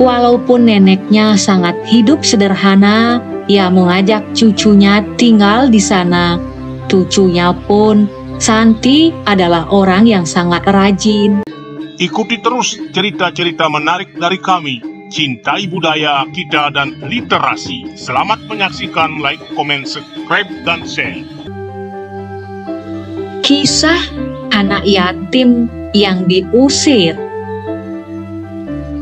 Walaupun neneknya sangat hidup sederhana, ia mengajak cucunya tinggal di sana. Cucunya pun, Santi adalah orang yang sangat rajin. Ikuti terus cerita-cerita menarik dari kami. Cintai budaya kita dan literasi. Selamat menyaksikan, like, komen, subscribe, dan share. Kisah anak yatim yang diusir.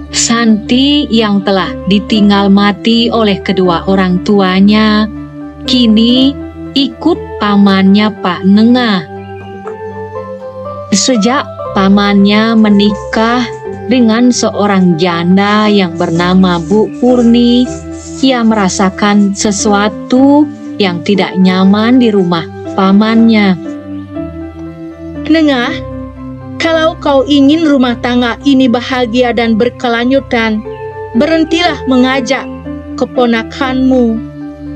Santi yang telah ditinggal mati oleh kedua orang tuanya, kini ikut pamannya Pak Nengah. Sejak pamannya menikah dengan seorang janda yang bernama Bu Purni, ia merasakan sesuatu yang tidak nyaman di rumah pamannya. Nengah, kalau kau ingin rumah tangga ini bahagia dan berkelanjutan, berhentilah mengajak keponakanmu,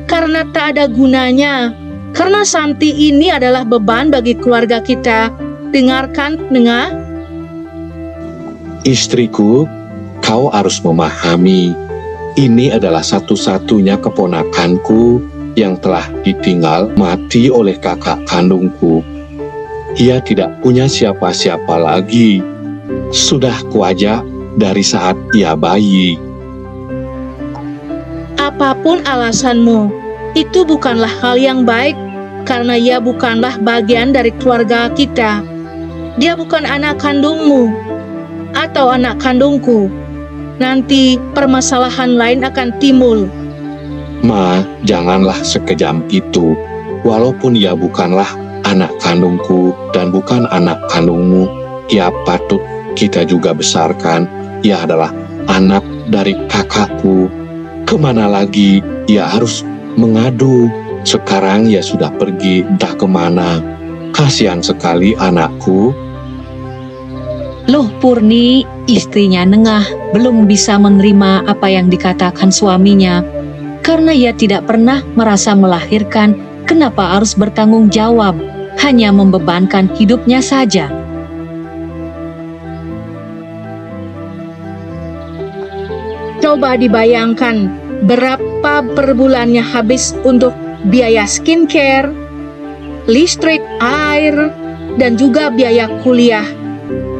karena tak ada gunanya. Karena Santi ini adalah beban bagi keluarga kita. Dengarkan, Nengah. Istriku, kau harus memahami, ini adalah satu-satunya keponakanku yang telah ditinggal mati oleh kakak kandungku. Ia tidak punya siapa-siapa lagi. Sudah kuajak dari saat ia bayi. Apapun alasanmu, itu bukanlah hal yang baik, karena ia bukanlah bagian dari keluarga kita. Dia bukan anak kandungmu atau anak kandungku. Nanti permasalahan lain akan timbul. Ma, janganlah sekejam itu. Walaupun ia bukanlah anak kandungku dan bukan anak kandungmu, ia patut kita juga besarkan. Ia adalah anak dari kakakku. Kemana lagi ia harus mengadu? Sekarang ia sudah pergi entah kemana. Kasihan sekali anakku. Loh Purni, istrinya Nengah, belum bisa menerima apa yang dikatakan suaminya. Karena ia tidak pernah merasa melahirkan, kenapa harus bertanggung jawab? Hanya membebankan hidupnya saja. Coba dibayangkan berapa per bulannya habis untuk biaya skincare, listrik, air, dan juga biaya kuliah.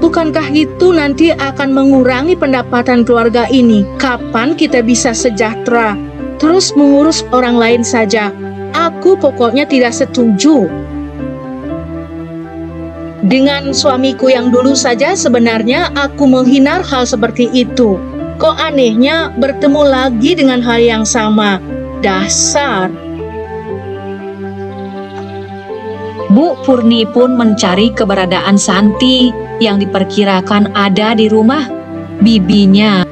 Bukankah itu nanti akan mengurangi pendapatan keluarga ini? Kapan kita bisa sejahtera? Terus mengurus orang lain saja. Aku pokoknya tidak setuju. Dengan suamiku yang dulu saja sebenarnya aku menghindar hal seperti itu. Kok anehnya bertemu lagi dengan hal yang sama? Dasar. Bu Purni pun mencari keberadaan Santi yang diperkirakan ada di rumah bibinya.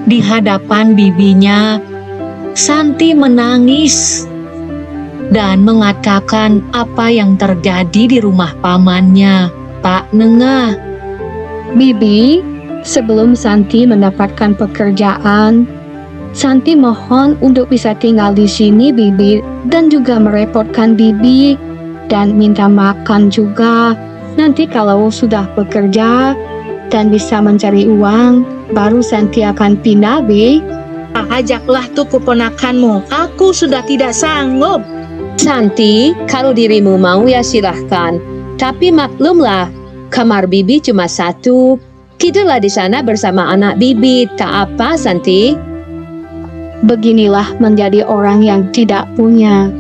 Di hadapan bibinya, Santi menangis dan mengatakan apa yang terjadi di rumah pamannya, Pak Nengah. Bibi, sebelum Santi mendapatkan pekerjaan, Santi mohon untuk bisa tinggal di sini, Bibi, dan juga merepotkan Bibi, dan minta makan juga. Nanti kalau sudah bekerja dan bisa mencari uang, baru Santi akan pindah, Bi. Ajaklah tuh keponakanmu. Aku sudah tidak sanggup. Santi, kalau dirimu mau ya silahkan. Tapi maklumlah, kamar Bibi cuma satu. Tidurlah di sana bersama anak Bibi, tak apa, Santi. Beginilah menjadi orang yang tidak punya.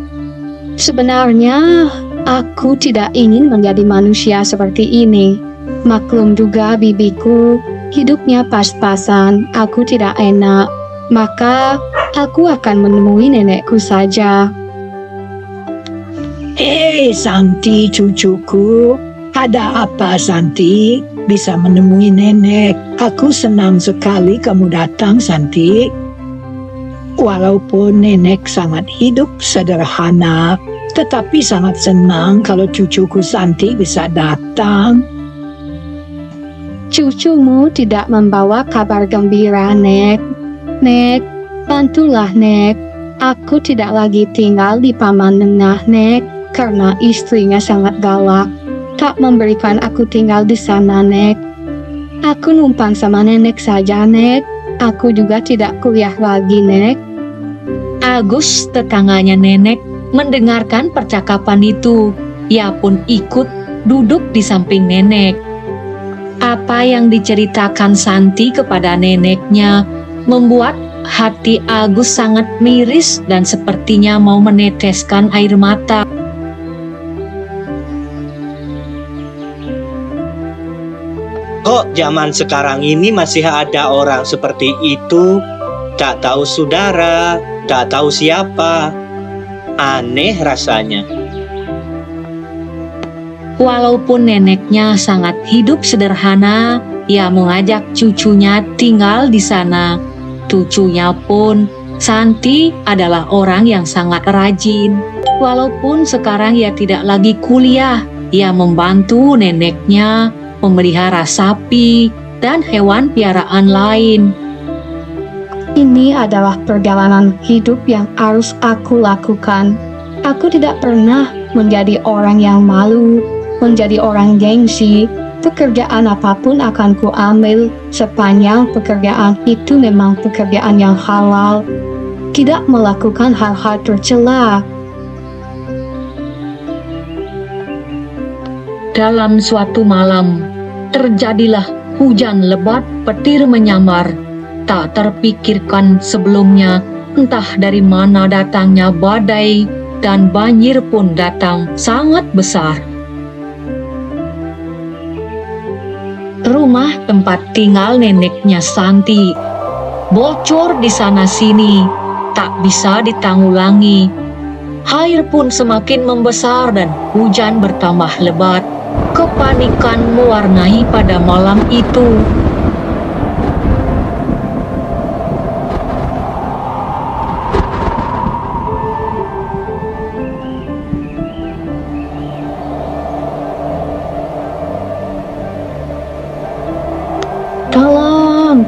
Sebenarnya, aku tidak ingin menjadi manusia seperti ini. Maklum juga bibiku, hidupnya pas-pasan, aku tidak enak. Maka, aku akan menemui nenekku saja. Santi cucuku, ada apa Santi? Bisa menemui nenek. Aku senang sekali kamu datang, Santi. Walaupun nenek sangat hidup sederhana, tetapi sangat senang kalau cucuku Santi bisa datang. Cucumu tidak membawa kabar gembira, Nek. Nek, bantulah, Nek. Aku tidak lagi tinggal di Paman Nengah, Nek, karena istrinya sangat galak. Tak memberikan aku tinggal di sana, Nek. Aku numpang sama nenek saja, Nek. Aku juga tidak kuliah lagi, Nek. Agus, tetangganya nenek, mendengarkan percakapan itu. Ia pun ikut duduk di samping nenek. Apa yang diceritakan Santi kepada neneknya membuat hati Agus sangat miris dan sepertinya mau meneteskan air mata. Kok zaman sekarang ini masih ada orang seperti itu? Tak tahu saudara, tak tahu siapa. Aneh rasanya. Walaupun neneknya sangat hidup sederhana, ia mengajak cucunya tinggal di sana. Cucunya pun, Santi, adalah orang yang sangat rajin. Walaupun sekarang ia tidak lagi kuliah, ia membantu neneknya memelihara sapi dan hewan piaraan lain. Ini adalah perjalanan hidup yang harus aku lakukan. Aku tidak pernah menjadi orang yang malu, menjadi orang gengsi. Pekerjaan apapun akan kuambil sepanjang pekerjaan itu memang pekerjaan yang halal, tidak melakukan hal-hal tercela. Dalam suatu malam, terjadilah hujan lebat, petir menyambar. Tak terpikirkan sebelumnya, entah dari mana datangnya badai dan banjir pun datang sangat besar. Rumah tempat tinggal neneknya Santi bocor di sana-sini, tak bisa ditanggulangi. Air pun semakin membesar dan hujan bertambah lebat. Kepanikan mewarnai pada malam itu.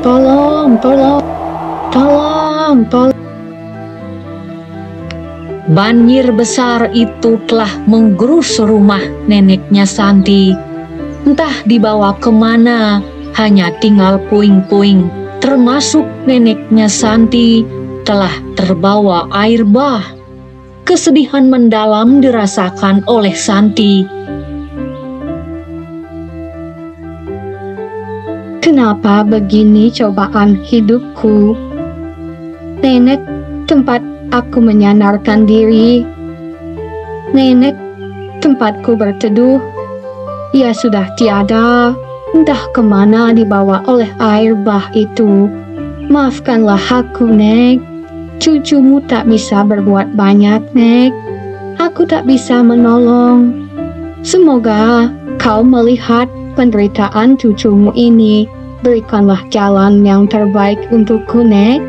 Tolong. Banjir besar itu telah menggerus rumah neneknya Santi. Entah dibawa kemana, hanya tinggal puing-puing. Termasuk neneknya Santi telah terbawa air bah. Kesedihan mendalam dirasakan oleh Santi. Kenapa begini cobaan hidupku? Nenek, tempat aku menyandarkan diri. Nenek, tempatku berteduh. Ia sudah tiada, entah kemana dibawa oleh air bah itu. Maafkanlah aku, Nek. Cucumu tak bisa berbuat banyak, Nek. Aku tak bisa menolong. Semoga kau melihat penderitaan cucumu ini. Berikanlah jalan yang terbaik untukku, Nek.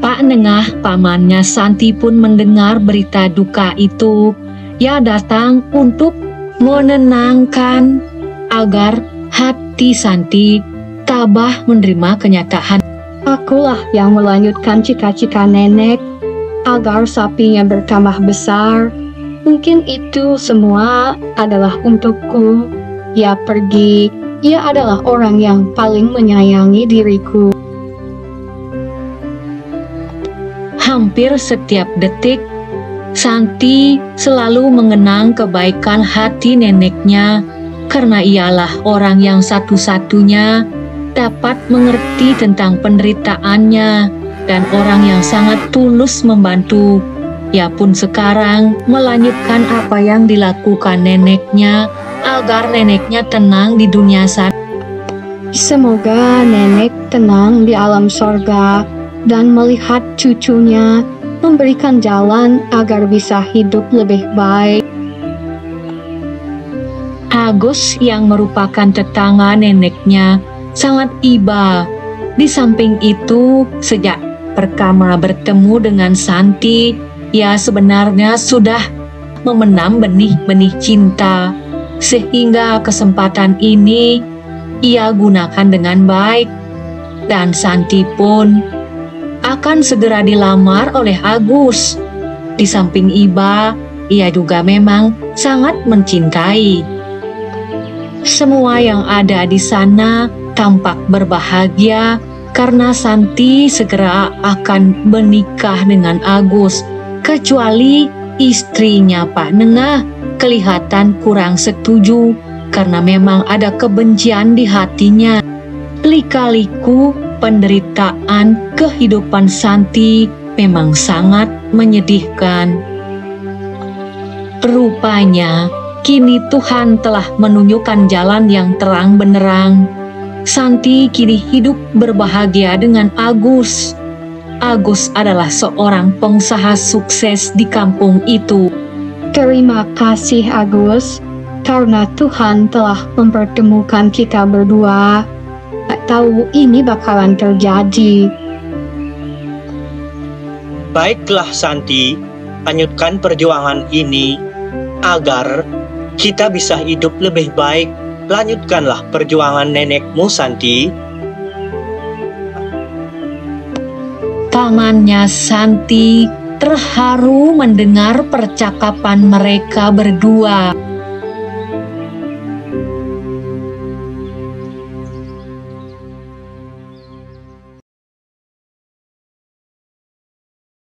Pak Nengah, pamannya Santi pun mendengar berita duka itu. Ia datang untuk menenangkan agar hati Santi tabah menerima kenyataan. Akulah yang melanjutkan cita-cita nenek agar sapinya bertambah besar. Mungkin itu semua adalah untukku. Ia pergi. Ia adalah orang yang paling menyayangi diriku. Hampir setiap detik, Santi selalu mengenang kebaikan hati neneknya, karena ialah orang yang satu-satunya dapat mengerti tentang penderitaannya dan orang yang sangat tulus membantu. Ia pun sekarang melanjutkan apa yang dilakukan neneknya agar neneknya tenang di dunia sana. Semoga nenek tenang di alam sorga dan melihat cucunya memberikan jalan agar bisa hidup lebih baik. Agus yang merupakan tetangga neneknya sangat iba. Di samping itu, sejak pertama bertemu dengan Santi, ia sebenarnya sudah memenam benih-benih cinta. Sehingga kesempatan ini ia gunakan dengan baik. Dan Santi pun akan segera dilamar oleh Agus. Di samping iba, ia juga memang sangat mencintai. Semua yang ada di sana tampak berbahagia karena Santi segera akan menikah dengan Agus, kecuali istrinya Pak Nengah kelihatan kurang setuju karena memang ada kebencian di hatinya. Lika-liku penderitaan kehidupan Santi memang sangat menyedihkan. Rupanya, kini Tuhan telah menunjukkan jalan yang terang benderang. Santi kini hidup berbahagia dengan Agus. Agus adalah seorang pengusaha sukses di kampung itu. Terima kasih Agus, karena Tuhan telah mempertemukan kita berdua. Tak tahu ini bakalan terjadi. Baiklah Santi, lanjutkan perjuangan ini agar kita bisa hidup lebih baik. Lanjutkanlah perjuangan nenekmu, Santi. Pamannya Santi terharu mendengar percakapan mereka berdua.